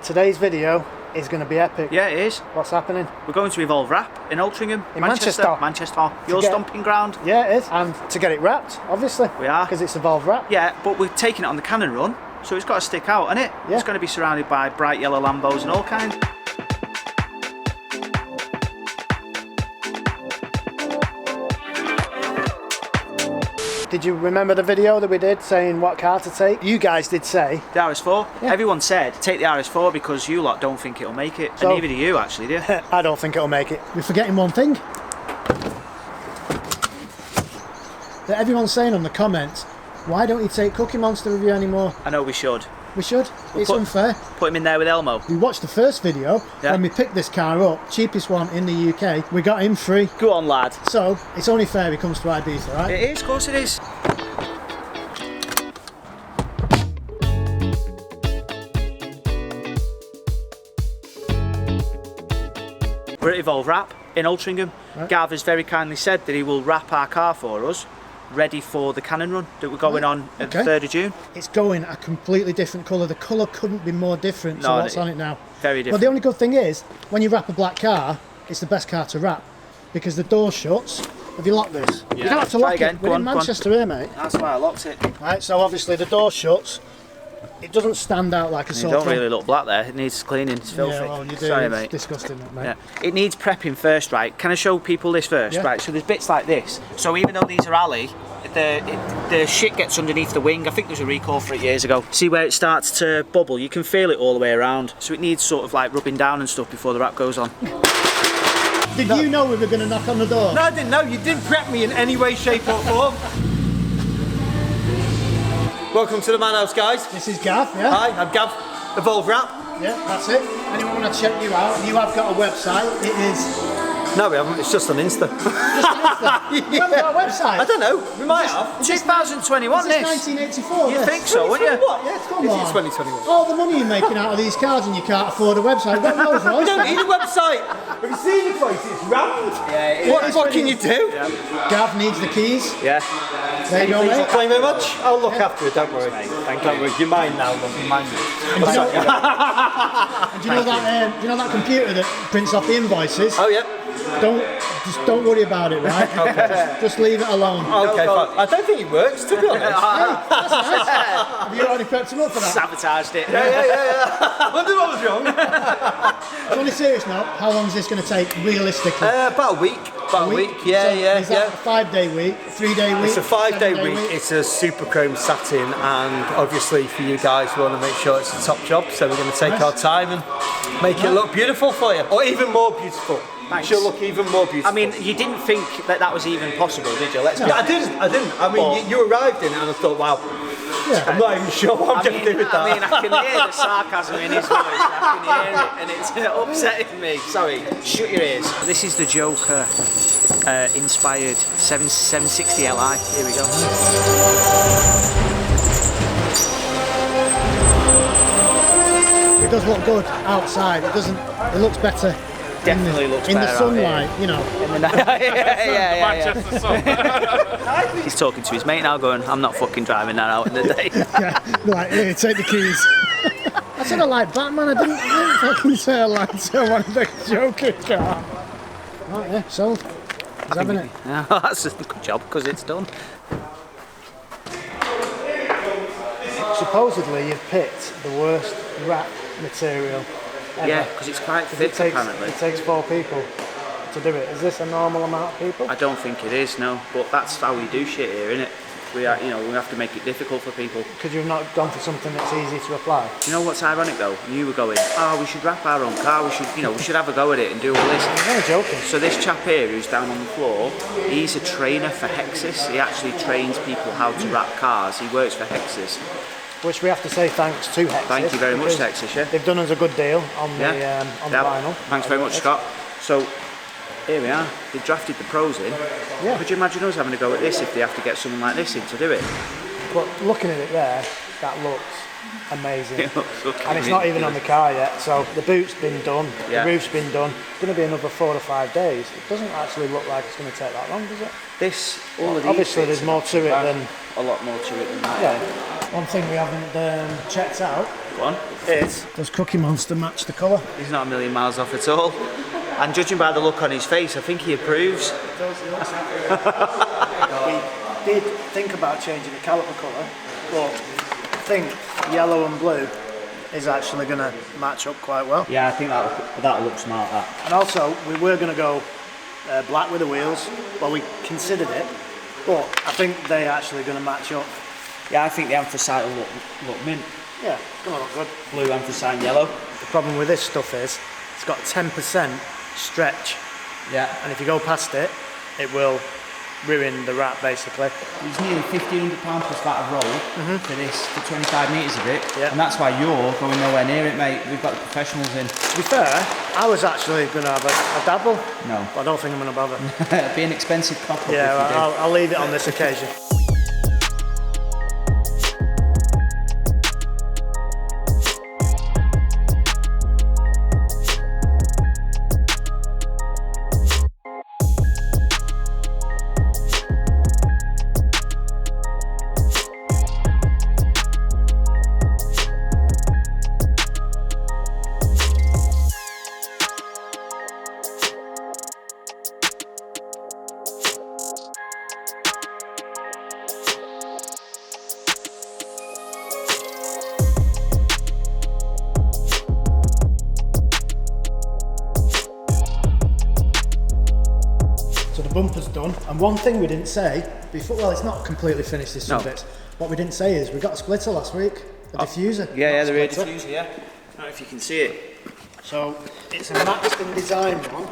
Today's video is going to be epic. Yeah, it is. What's happening? We're going to Evolve Wrap in Altrincham, in Manchester. Your stomping ground. Yeah, it is. And to get it wrapped, obviously. We are. Because it's Evolve Wrap. Yeah, but we're taking it on the Cannon run, so it's got to stick out, isn't it? Yeah. It's going to be surrounded by bright yellow Lambos and all kinds. Did you remember the video that we did saying what car to take? You guys did say the RS4. Yeah. Everyone said take the RS4 because you lot don't think it'll make it. So, and neither do you actually, do you? I don't think it'll make it. You're forgetting one thing that everyone's saying on the comments. Why don't you take Cookie Monster with you anymore? I know we should. We should. It's unfair. Put him in there with Elmo. We watched the first video when we picked this car up, cheapest one in the UK. We got him free. Go on, lad. So it's only fair he comes to Ibiza, right? It is, of course it is. We're at Evolve Wrap in Altrincham. Right. Gav has very kindly said that he will wrap our car for us, ready for the Cannon run that we're going on at the 3rd of June. It's going a completely different colour. The colour couldn't be more different to what's on it now. Very different. Well, the only good thing is, when you wrap a black car, it's the best car to wrap because the door shuts. Have you locked this? Yeah. You don't have to lock it. We're in Manchester here, mate. That's why I locked it. Right, so obviously the door shuts. It doesn't stand out like a sore thumb. It don't really look black there. It needs cleaning. It's filthy. Yeah, well, you do. Sorry, it's mate. Disgusting, mate. Yeah. It needs prepping first, right? Can I show people this first? Yeah. Right, so there's bits like this. So even though these are alley, the shit gets underneath the wing. I think there was a recall for it years ago. See where it starts to bubble? You can feel it all the way around. So it needs sort of like rubbing down and stuff before the wrap goes on. Did you know we were going to knock on the door? No, I didn't know. You didn't prep me in any way, shape or form. Welcome to the Man House, guys. This is Gav, yeah? Hi, I'm Gav, Evolve Wrap. Yeah, that's it. Anyone want to check you out? You have got a website. It is... No, we haven't. It's just on Insta. Just on Insta? You haven't got a website? I don't know. We might have. 2021, this. 1984, You think so, wouldn't you? What? Yeah, come on. It's 2021. All the money you're making out of these cars and you can't afford a website. What knows, we don't need a website. Have you seen the place? It's round. Yeah, what can you do? Yeah. Gav needs the keys. Yeah. There you go, mate. Thank you very much. I'll look after it, don't worry. Thank you. Don't worry. You're mine now, love. You're mine. And do you know that computer that prints off the invoices? Oh, yeah. Don't worry about it, right? Okay. Just leave it alone. Okay, fine. I don't think it works, to be honest. That's nice. Have you already prepped him up for that? Sabotaged it. Yeah. I wonder what was wrong. So on a serious note, how long is this going to take realistically? About a week. About a week. Yeah. Is that a 5-day week, 3-day week? It's a 5-day week. It's a super chrome satin, and obviously for you guys, we want to make sure it's a top job. So we're going to take our time and make it look beautiful for you, or even more beautiful. Thanks. She'll look even more beautiful. I mean, you didn't think that was even possible, did you? Let's be honest. I didn't. I mean, you arrived in it and I thought, wow. Yeah. I'm not even sure what I'm going to do with that. I mean, I can hear the sarcasm in his voice. I can hear it, and it's upsetting me. Sorry, shut your ears. This is the Joker inspired 760 Li. Here we go. It does look good outside. It doesn't. It looks better. Definitely looks in better the sunlight, you know. In the night. yeah. Manchester sun. He's talking to his mate now, going, "I'm not fucking driving that out in the day." Yeah, like, here, take the keys. I said I like Batman. I didn't fucking say I liked one of the Joker car. Right, yeah, sold. He's having it. Yeah, that's a good job because it's done. Supposedly, you've picked the worst wrap material ever. Yeah, because it's quite thick apparently. It takes 4 people to do it. Is this a normal amount of people? I don't think it is, no. But that's how we do shit here, innit? We are, we have to make it difficult for people. Because you've not gone for something that's easy to apply. You know what's ironic though? You were going, oh, we should wrap our own car. We should, we should have a go at it and do all this. I'm not joking. So this chap here who's down on the floor, he's a trainer for Hexis. He actually trains people how to wrap cars. He works for Hexis. Which we have to say thanks to Hexis. Thank you very much, Hexis. Yeah. They've done us a good deal on the vinyl. Thanks very much, Scott. So here we are. They drafted the pros in. Yeah. Could you imagine us having to go at this if they have to get someone like this in to do it? But looking at it there, that looks amazing. It looks and it's not even on the car yet. So the boot's been done, the roof's been done. It's going to be another 4 or 5 days. It doesn't actually look like it's going to take that long, does it? Obviously, there's more to it than a lot more to it than that. Yeah. One thing we haven't checked out Go on. is, does Cookie Monster match the colour? He's not a million miles off at all. And judging by the look on his face, I think he approves. We did think about changing the caliper colour, but I think yellow and blue is actually going to match up quite well. Yeah, I think that'll look smart, that. And also, we were going to go black with the wheels. Well, we considered it, but I think they're actually going to match up. Yeah, I think the anthracite will look mint. Yeah, it's going to look good. Blue, anthracite, yellow. The problem with this stuff is, it's got 10% stretch. Yeah. And if you go past it, it will ruin the wrap, basically. It's nearly £1,500 plus that of roll for this, for 25 metres of it. Yeah. And that's why you're going nowhere near it, mate. We've got the professionals in. To be fair, I was actually going to have a dabble. No. But I don't think I'm going to bother. It'd be an expensive cock-up. Yeah, if you do. I'll leave it on this occasion. Bumper's done, and one thing we didn't say before, well, it's not completely finished, this some bits. What we didn't say is we got a splitter last week, a diffuser. Yeah, the rear diffuser, yeah. I don't know if you can see it. So it's a Maxton design one,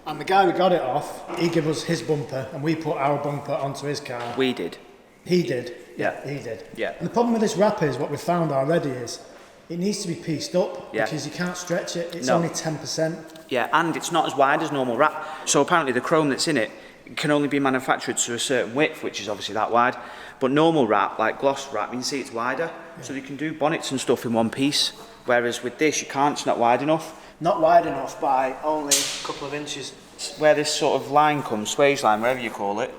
and the guy we got it off, he gave us his bumper, and we put our bumper onto his car. We did. He did. Yeah. He did. Yeah. And the problem with this wrap is, what we found already is, it needs to be pieced up, Yeah. because you can't stretch it, it's No. only 10%. Yeah, and it's not as wide as normal wrap. So apparently the chrome that's in it can only be manufactured to a certain width, which is obviously that wide. But normal wrap, like gloss wrap, you can see it's wider. Yeah. So you can do bonnets and stuff in one piece. Whereas with this, you can't, it's not wide enough. Not wide enough by only a couple of inches. Where this sort of line comes, swage line, wherever you call it,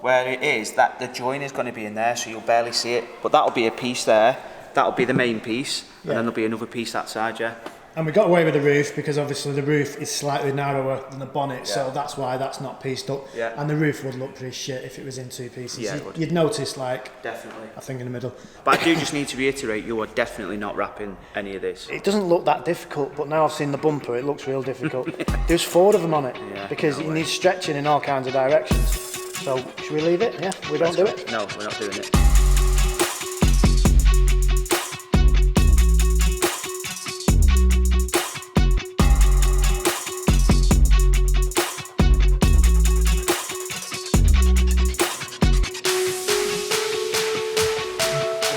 where it is, that the join is going to be in there, so you'll barely see it. But that'll be a piece there, that'll be the main piece, and then there'll be another piece that side, yeah. And we got away with the roof because obviously the roof is slightly narrower than the bonnet, so that's why that's not pieced up. Yeah. And the roof would look pretty shit if it was in two pieces. Yeah, it would. You'd notice, like, Definitely. a thing in the middle. But I do just need to reiterate, you are definitely not wrapping any of this. It doesn't look that difficult, but now I've seen the bumper, it looks real difficult. There's 4 of them on it, because you need stretching in all kinds of directions. So, should we leave it? Yeah, we don't do it? No, we're not doing it.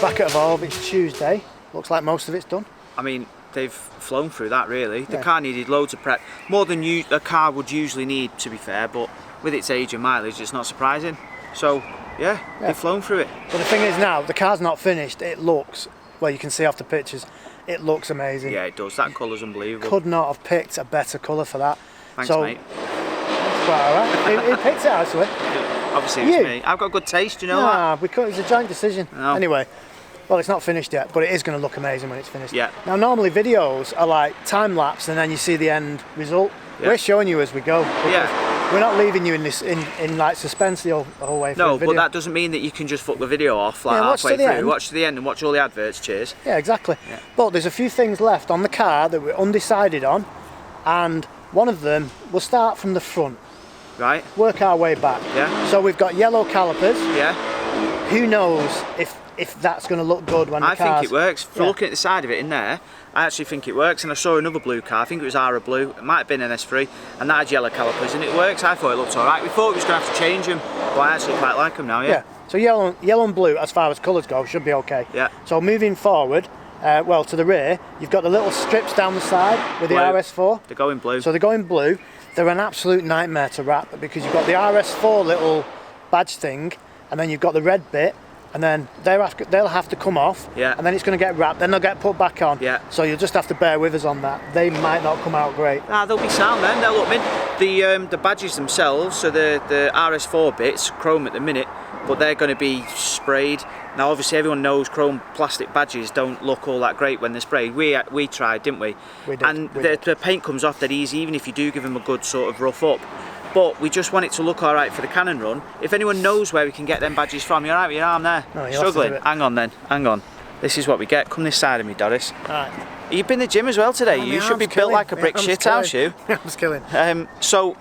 Back at Evolve, it's Tuesday. Looks like most of it's done. I mean, they've flown through that really. The car needed loads of prep, more than a car would usually need, to be fair, but with its age and mileage, it's not surprising. So, yeah, they've flown through it. But the thing is now, the car's not finished, it looks, well, you can see off the pictures, it looks amazing. Yeah, it does. That colour's unbelievable. Could not have picked a better colour for that. Thanks, so, mate. That's quite alright. He picked it actually. Obviously, it's me. I've got good taste, you know that? Nah, it's a joint decision. No. Anyway. Well, it's not finished yet, but it is going to look amazing when it's finished. Yeah. Now, normally videos are like time-lapse and then you see the end result. Yeah. We're showing you as we go. Yeah. We're not leaving you in like suspense the whole way through the video. But that doesn't mean that you can just fuck the video off like watch halfway to the through. end. Watch to the end and watch all the adverts, cheers. Yeah, exactly. Yeah. But there's a few things left on the car that we're undecided on, and one of them, we'll start from the front. Right. Work our way back. Yeah. So we've got yellow calipers. Yeah. Who knows if that's going to look good when the car's... I think it works. For looking at the side of it in there, I actually think it works. And I saw another blue car, I think it was Ara Blue, it might have been an S3, and that had yellow calipers, and it works. I thought it looked alright. We thought we was going to have to change them, but I actually quite like them now, yeah. So yellow and blue, as far as colours go, should be okay. Yeah. So moving forward, well, to the rear, you've got the little strips down the side with Blue. the RS4. They're going blue. So they're going blue. They're an absolute nightmare to wrap because you've got the RS4 little badge thing, and then you've got the red bit, and then they'll have to come off, Yeah. and then it's going to get wrapped, then they'll get put back on. Yeah. So you'll just have to bear with us on that. They might not come out great. Nah, they'll be sound then. They'll look mint. The badges themselves, so the RS4 bits, chrome at the minute, but they're going to be sprayed. Now, obviously, everyone knows chrome plastic badges don't look all that great when they're sprayed. We tried, didn't we? We did. And the paint comes off dead easy, even if you do give them a good sort of rough up. But we just want it to look all right for the Cannon run. If anyone knows where we can get them badges from, you're all right with your arm there? No, you'll struggling? have to do it. Hang on then, hang on. This is what we get. Come this side of me, Doris. Right. You've been to the gym as well today. Oh, You my should be arm's built killing. like a My brick arm's shit house, killing. you. I'm just killing. So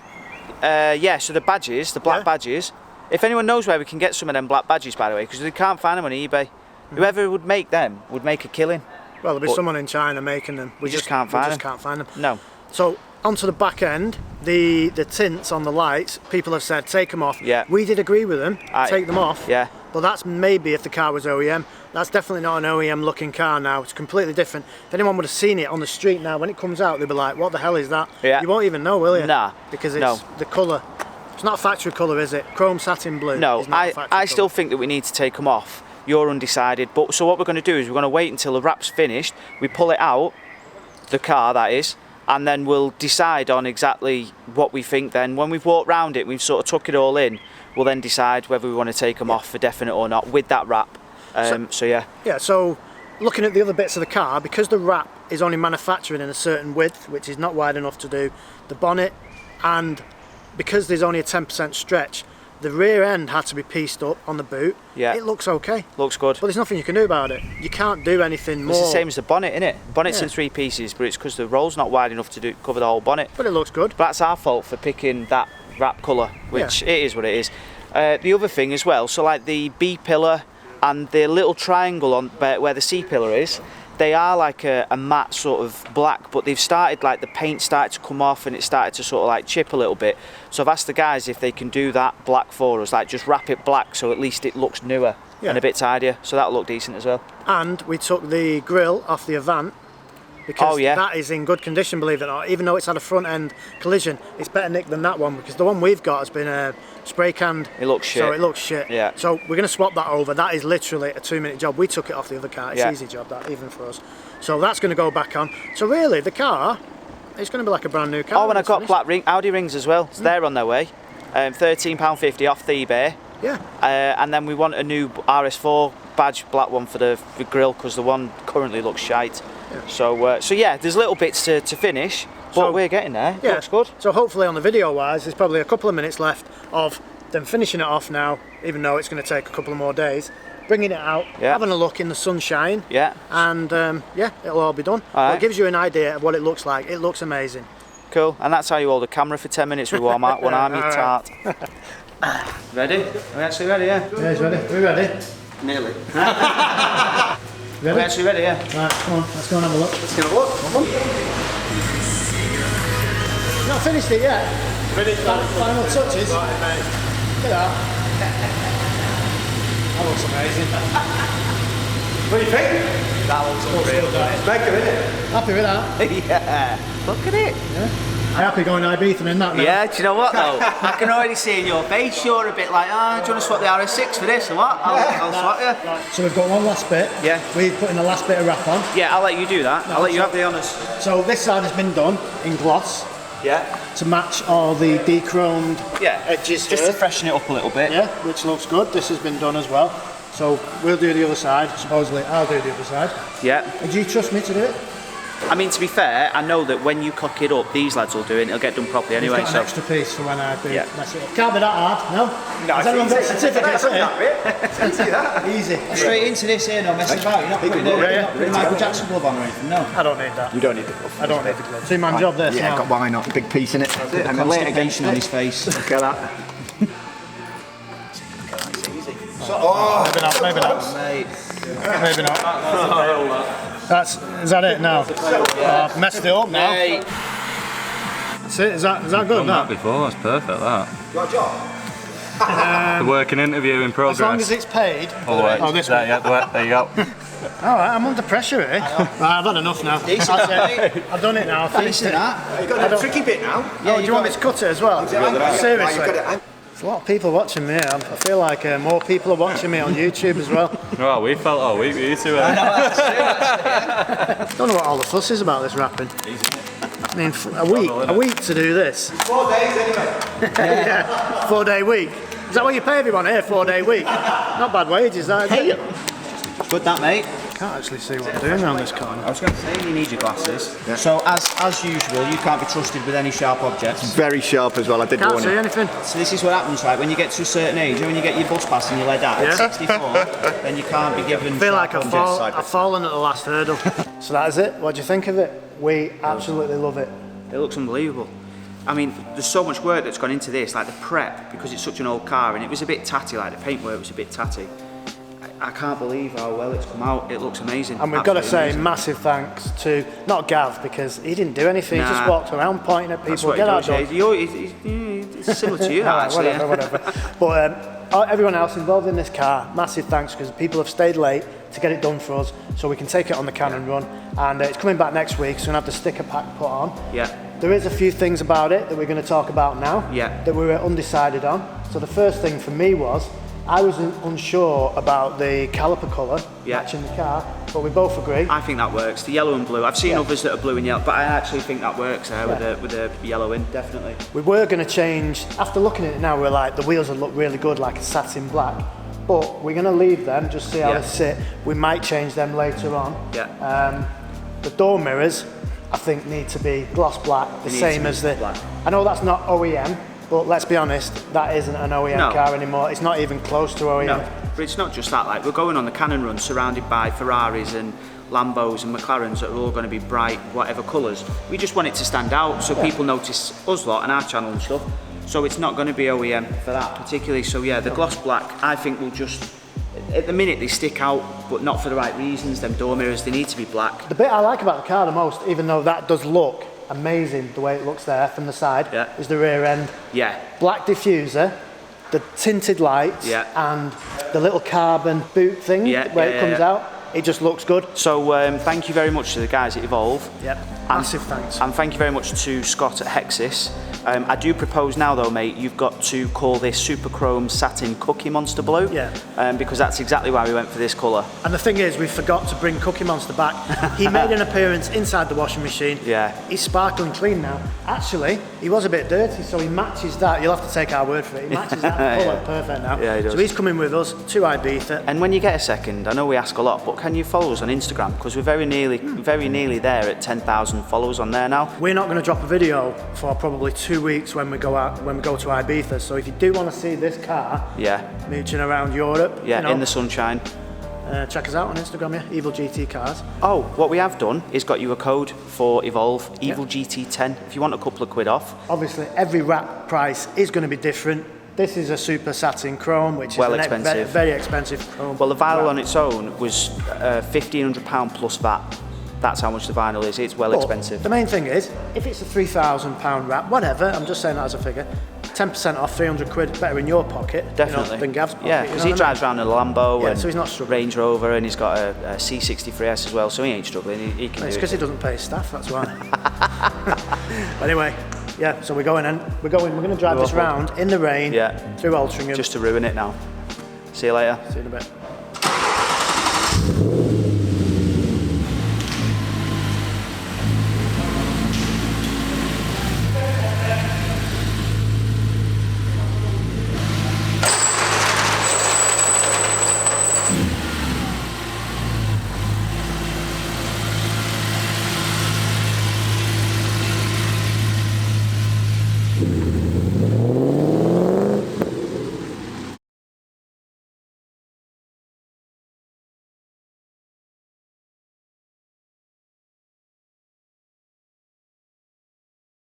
the badges, the black badges, if anyone knows where we can get some of them black badges, by the way, because we can't find them on eBay. Whoever would make them would make a killing. Well, there'll be someone in China making them. We just can't find them. can't find them. No. So onto the back end, the tints on the lights, people have said take them off. Yeah. We did agree with them, Aye. take them off. Yeah. But that's maybe if the car was OEM. That's definitely not an OEM looking car now. It's completely different. If anyone would have seen it on the street now, when it comes out, they'd be like, what the hell is that? Yeah. You won't even know, will you? Nah. Because it's No. the colour. It's not a factory colour, is it? Chrome satin blue. No, is not a factory I colour. still think that we need to take them off. You're undecided. But so what we're going to do is we're going to wait until the wrap's finished. We pull it out, the car that is, and then we'll decide on exactly what we think then. When we've walked round it, we've sort of took it all in, we'll then decide whether we want to take them off for definite or not with that wrap. So yeah. Yeah, so looking at the other bits of the car, because the wrap is only manufactured in a certain width, which is not wide enough to do the bonnet, and because there's only a 10% stretch, the rear end had to be pieced up on the boot. Yeah. It looks okay, Looks good. but there's nothing you can do about it. You can't do anything more. It's the same as the bonnet, innit? Bonnet's Yeah. in 3 pieces, but it's because the roll's not wide enough to cover the whole bonnet. But it looks good. But that's our fault for picking that wrap colour, which it is what it is. The other thing as well, so like the B pillar and the little triangle on where the C pillar is, they are like a matte sort of black, but they've started, like the paint started to come off and it started to sort of like chip a little bit. So I've asked the guys if they can do that black for us, like just wrap it black so at least it looks newer and a bit tidier. So that'll look decent as well. And we took the grille off the Avant, because that is in good condition, believe it or not. Even though it's had a front end collision, it's better nicked than that one, because the one we've got has been spray canned. It looks shit. So it looks shit. Yeah. So we're going to swap that over. That is literally a 2-minute job. We took it off the other car. It's Yeah. an easy job, that, even for us. So that's going to go back on. So really, the car, it's going to be like a brand new car. Oh, and when I it's got finished. black Audi rings as well. So they're on their way. £13.50 off the eBay. Yeah. And then we want a new RS4 badge, black one for the grille, because the one currently looks shite. Yeah. So yeah, there's little bits to finish, but So- we're getting there. Yeah. Looks good. So hopefully on the video wise, there's probably a couple of minutes left of them finishing it off now, even though it's going to take a couple of more days. Bringing it out, Yeah. having a look in the sunshine, Yeah. and yeah, it'll all be done. All right. It gives you an idea of what it looks like. It looks amazing. Cool. And that's how you hold a camera for 10 minutes with one arm, you tart. Ready? Are we actually ready? Yeah. Yeah, he's ready. Are we ready? Nearly. Are we Ready? actually ready? Yeah. Right, come on, let's go and have a look. Let's get a look. Come on. Not finished it yet. Final touches. Look at that. That looks amazing. What do you think? That looks unreal. It's mega, isn't it? Happy with that? Yeah. Look at it. Happy going Ibiza in that now. Yeah, do you know what though? I can already see in your face you're a bit like, do you want to swap the RS6 for this or what? I'll swap you. So we've got one last bit. Yeah. We've put in the last bit of wrap on. Yeah, I'll let you do that. I'll let you have the honours. So this side has been done in gloss Yeah. to match all the de-chromed Yeah. edges Just here. to freshen it up a little bit. Yeah, which looks good. This has been done as well. So we'll do the other side. Supposedly I'll do the other side. Yeah. Do you trust me to do it? I mean, to be fair, I know that when you cock it up, these lads will do it and it'll get done properly We've anyway. got an So extra piece for when I do Yeah. mess it up. Can't be that hard, no? Has anyone got certificates here? Easy. straight into this here, no messing about. You're not putting a Michael Jackson glove on or anything, no. I don't need that. You don't need the glove. I don't need the glove. Two-man job this Yeah, now. got why not? Big piece in it. And then later against on his face. Look at that. Maybe not, maybe not. Mate. Maybe not. Is that it now? I've messed it up now. Mate. That's it, is that good? Done that before, that's perfect that. The working interview in progress. As long as it's paid. Oh, this there, yeah, there you go. Alright, I'm under pressure here. Right, I've had enough now. That's it. I've done it now. I've finished it. You got a tricky bit now. Yeah, do you want me to cut it as well? Seriously. There's a lot of people watching me. I feel like more people are watching me on YouTube as well. Oh, we felt all week with you two. I know, that's true, actually. Don't know what all the fuss is about this wrapping. I mean, a week to do this. 4 days anyway. Yeah, 4-day week. Is that what you pay everyone here? 4-day week. Not bad wages, that is it? Good that, mate. Can't actually see what I'm doing around this corner. I was going to say you need your glasses. Yeah. So as usual, you can't be trusted with any sharp objects. Very sharp as well, I did Can't warn see you. anything. So this is what happens, right? When you get to a certain age, when you get your bus pass and your lead out at 64, then you can't be given. I feel like sharp I've fallen at the last hurdle. So that is it. What do you think of it? We absolutely love it. It looks unbelievable. I mean, there's so much work that's gone into this, like the prep, because it's such an old car, and it was a bit tatty, like the paintwork was a bit tatty. I can't believe how well it's come out. It looks amazing. And we've got to say amazing. massive thanks to, not Gav, because he didn't do anything, he just walked around pointing at people. That's what Get he out, does, dog. it's similar to you, actually. Whatever. But everyone else involved in this car, massive thanks, because people have stayed late to get it done for us, so we can take it on the Cannon run. And it's coming back next week, so we're going to have the sticker pack put on. Yeah. There is a few things about it that we're going to talk about now that we were undecided on. So the first thing for me was, I was unsure about the caliper colour matching the car, but we both agree. I think that works. The yellow and blue. I've seen others that are blue and yellow, but I actually think that works there with the yellow in, definitely. We were going to change, after looking at it now, we're like, the wheels would look really good, like a satin black. But we're going to leave them, just see how they sit. We might change them later on. The door mirrors, I think, need to be gloss black, the same as the... Black. I know that's not OEM, but let's be honest, that isn't an OEM car anymore. It's not even close to OEM. No, but it's not just that. Like, we're going on the Cannon run surrounded by Ferraris and Lambos and McLarens that are all going to be bright, whatever colours. We just want it to stand out so people notice us lot and our channel and stuff. So it's not going to be OEM for that particularly. So yeah, the gloss black, I think, will just... At the minute they stick out, but not for the right reasons. Them door mirrors, they need to be black. The bit I like about the car the most, even though that does look amazing the way it looks there from the side, is the rear end. Black diffuser, the tinted lights, and the little carbon boot thing where it comes out. It just looks good. So thank you very much to the guys at Evolve. Massive thanks. And thank you very much to Scott at Hexis. I do propose now though, mate, you've got to call this Super Chrome Satin Cookie Monster Blue. Because that's exactly why we went for this colour. And the thing is, we forgot to bring Cookie Monster back. He made an appearance inside the washing machine. He's sparkling clean now. Actually, he was a bit dirty, so he matches that. You'll have to take our word for it. He matches that colour perfect now. He does. So he's coming with us to Ibiza. And when you get a second, I know we ask a lot, but can you follow us on Instagram? Because we're very nearly there at 10,000 followers on there now. We're not going to drop a video for probably 2 weeks when we go to Ibiza. So if you do want to see this car mooching around Europe, in the sunshine, check us out on Instagram, Evil GT Cars. Oh, what we have done is got you a code for Evolve, Evil GT10, if you want a couple of quid off. Obviously, every wrap price is going to be different. This is a super satin chrome, which is very expensive chrome. Well, the vinyl on its own was £1,500 plus VAT. That's how much the vinyl is. It's expensive. The main thing is, if it's a £3,000 wrap, whatever, I'm just saying that as a figure, 10% off, 300 quid, better in your pocket than Gav's pocket. Yeah, because he drives around in a Lambo and so he's not struggling. Range Rover, and he's got a C63S as well, so he ain't struggling. He can It's because he doesn't pay his staff, that's why. Anyway, so we're going to drive this round in the rain through Altrincham. Just to ruin it now. See you later. See you in a bit.